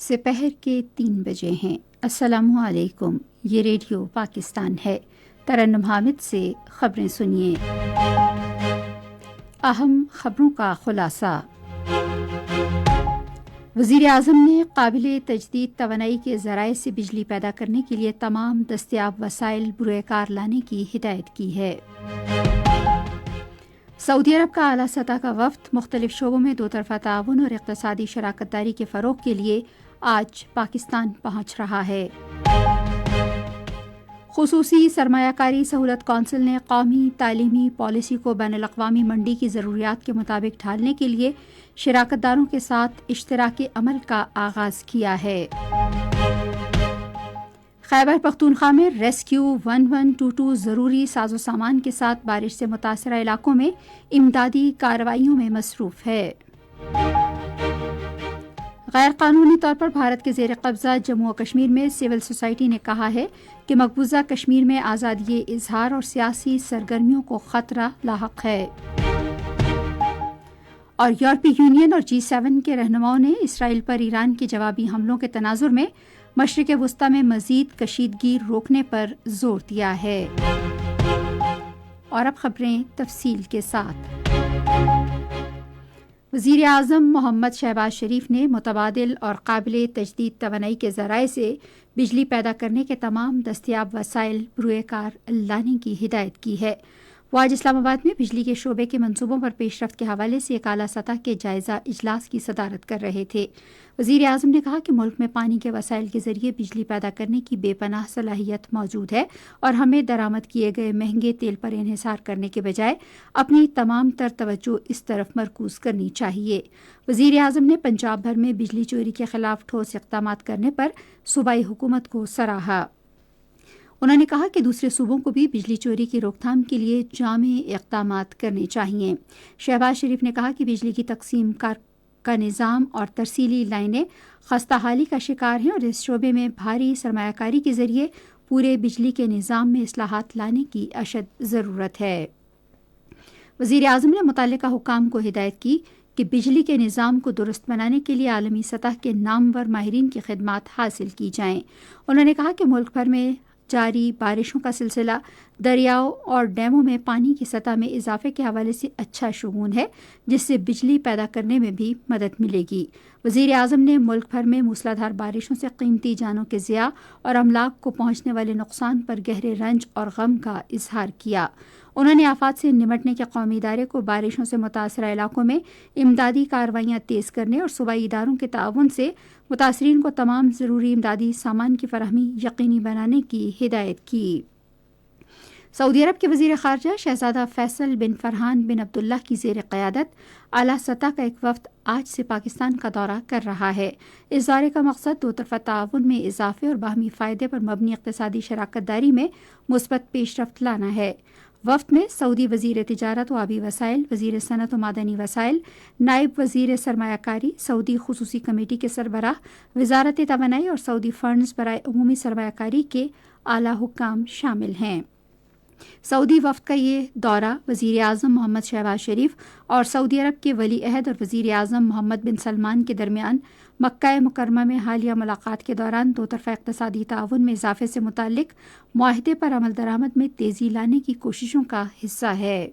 سپہر کے 3 بجے ہیں۔ السلام علیکم، یہ ریڈیو پاکستان ہے۔ ترنم حامد سے خبریں سنیے۔ اہم خبروں کا خلاصہ۔ وزیر اعظم نے قابل تجدید توانائی کے ذرائع سے بجلی پیدا کرنے کے لیے تمام دستیاب وسائل بروئے کار لانے کی ہدایت کی ہے۔ سعودی عرب کا اعلیٰ سطح کا وفد مختلف شعبوں میں دو طرفہ تعاون اور اقتصادی شراکت داری کے فروغ کے لیے آج پاکستان پہنچ رہا ہے۔ خصوصی سرمایہ کاری سہولت کونسل نے قومی تعلیمی پالیسی کو بین الاقوامی منڈی کی ضروریات کے مطابق ڈھالنے کے لیے شراکت داروں کے ساتھ اشتراکی عمل کا آغاز کیا ہے۔ خیبر پختونخوا میں ریسکیو 1122 ضروری ساز و سامان کے ساتھ بارش سے متاثرہ علاقوں میں امدادی کارروائیوں میں مصروف ہے۔ غیر قانونی طور پر بھارت کے زیر قبضہ جموں و کشمیر میں سول سوسائٹی نے کہا ہے کہ مقبوضہ کشمیر میں آزادی اظہار اور سیاسی سرگرمیوں کو خطرہ لاحق ہے۔ اور یورپی یونین اور G7 کے رہنماؤں نے اسرائیل پر ایران کے جوابی حملوں کے تناظر میں مشرق وسطیٰ میں مزید کشیدگی روکنے پر زور دیا ہے۔ اور اب خبریں تفصیل کے ساتھ۔ وزیر اعظم محمد شہباز شریف نے متبادل اور قابل تجدید توانائی کے ذرائع سے بجلی پیدا کرنے کے تمام دستیاب وسائل بروئے کار لانے کی ہدایت کی ہے۔ وہ آج اسلام آباد میں بجلی کے شعبے کے منصوبوں پر پیش رفت کے حوالے سے ایک اعلیٰ سطح کے جائزہ اجلاس کی صدارت کر رہے تھے۔ وزیر اعظم نے کہا کہ ملک میں پانی کے وسائل کے ذریعے بجلی پیدا کرنے کی بے پناہ صلاحیت موجود ہے اور ہمیں درآمد کیے گئے مہنگے تیل پر انحصار کرنے کے بجائے اپنی تمام تر توجہ اس طرف مرکوز کرنی چاہیے۔ وزیر اعظم نے پنجاب بھر میں بجلی چوری کے خلاف ٹھوس اقدامات کرنے پر صوبائی حکومت کو سراہا۔ انہوں نے کہا کہ دوسرے صوبوں کو بھی بجلی چوری کی روک تھام کے لیے جامع اقدامات کرنے چاہیے۔ شہباز شریف نے کہا کہ بجلی کی تقسیم کا نظام اور ترسیلی لائنیں خستہ حالی کا شکار ہیں اور اس شعبے میں بھاری سرمایہ کاری کے ذریعے پورے بجلی کے نظام میں اصلاحات لانے کی اشد ضرورت ہے۔ وزیر اعظم نے متعلقہ حکام کو ہدایت کی کہ بجلی کے نظام کو درست بنانے کے لیے عالمی سطح کے نامور ماہرین کی خدمات حاصل کی جائیں۔ انہوں نے کہا کہ ملک بھر میں جاری بارشوں کا سلسلہ دریاؤں اور ڈیموں میں پانی کی سطح میں اضافے کے حوالے سے اچھا شگون ہے، جس سے بجلی پیدا کرنے میں بھی مدد ملے گی۔ وزیر اعظم نے ملک بھر میں موسلادھار بارشوں سے قیمتی جانوں کے ضیاع اور املاک کو پہنچنے والے نقصان پر گہرے رنج اور غم کا اظہار کیا۔ انہوں نے آفات سے نمٹنے کے قومی ادارے کو بارشوں سے متاثرہ علاقوں میں امدادی کارروائیاں تیز کرنے اور صوبائی اداروں کے تعاون سے متاثرین کو تمام ضروری امدادی سامان کی فراہمی یقینی بنانے کی ہدایت کی۔ سعودی عرب کے وزیر خارجہ شہزادہ فیصل بن فرحان بن عبداللہ کی زیر قیادت اعلیٰ سطح کا ایک وفد آج سے پاکستان کا دورہ کر رہا ہے۔ اس دورے کا مقصد دو طرفہ تعاون میں اضافے اور باہمی فائدے پر مبنی اقتصادی شراکت داری میں مثبت پیش رفت لانا ہے۔ وفد میں سعودی وزیر تجارت و آبی وسائل، وزیر صنعت و معدنی وسائل، نائب وزیر سرمایہ کاری، سعودی خصوصی کمیٹی کے سربراہ، وزارت توانائی اور سعودی فنڈز برائے عمومی سرمایہ کاری کے اعلیٰ حکام شامل ہیں۔ سعودی وفد کا یہ دورہ وزیر اعظم محمد شہباز شریف اور سعودی عرب کے ولی عہد اور وزیر اعظم محمد بن سلمان کے درمیان مکہ مکرمہ میں حالیہ ملاقات کے دوران دو طرفہ اقتصادی تعاون میں اضافے سے متعلق معاہدے پر عمل درآمد میں تیزی لانے کی کوششوں کا حصہ ہے۔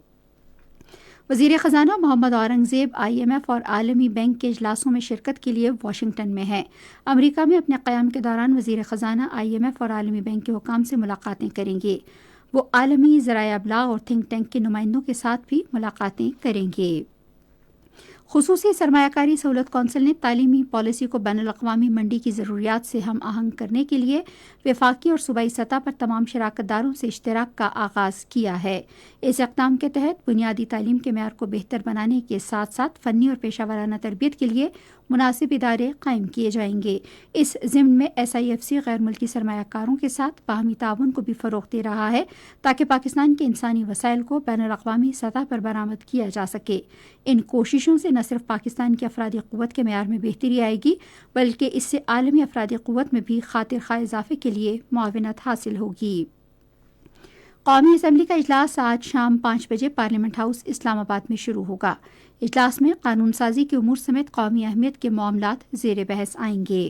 وزیر خزانہ محمد اورنگزیب IMF اور عالمی بینک کے اجلاسوں میں شرکت کے لیے واشنگٹن میں ہیں۔ امریکہ میں اپنے قیام کے دوران وزیر خزانہ IMF اور عالمی بینک کے حکام سے ملاقاتیں کریں گے۔ وہ عالمی ذرائع ابلاغ اور تھنک ٹینک کے نمائندوں کے ساتھ بھی ملاقاتیں کریں گے۔ خصوصی سرمایہ کاری سہولت کونسل نے تعلیمی پالیسی کو بین الاقوامی منڈی کی ضروریات سے ہم آہنگ کرنے کے لیے وفاقی اور صوبائی سطح پر تمام شراکت داروں سے اشتراک کا آغاز کیا ہے۔ اس اقدام کے تحت بنیادی تعلیم کے معیار کو بہتر بنانے کے ساتھ ساتھ فنی اور پیشہ ورانہ تربیت کے لیے مناسب ادارے قائم کیے جائیں گے۔ اس ضمن میں SIFC غیر ملکی سرمایہ کاروں کے ساتھ باہمی تعاون کو بھی فروغ دے رہا ہے تاکہ پاکستان کے انسانی وسائل کو بین الاقوامی سطح پر برآمد کیا جا سکے۔ ان کوششوں سے نہ صرف پاکستان کی افرادی قوت کے معیار میں بہتری آئے گی بلکہ اس سے عالمی افرادی قوت میں بھی خاطر خواہ اضافے کے لیے معاونت حاصل ہوگی۔ قومی اسمبلی کا اجلاس آج شام 5 بجے پارلیمنٹ ہاؤس اسلام آباد میں شروع ہوگا۔ اجلاس میں قانون سازی کے امور سمیت قومی اہمیت کے معاملات زیر بحث آئیں گے۔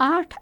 8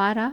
12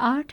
8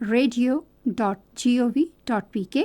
radio.gov.pk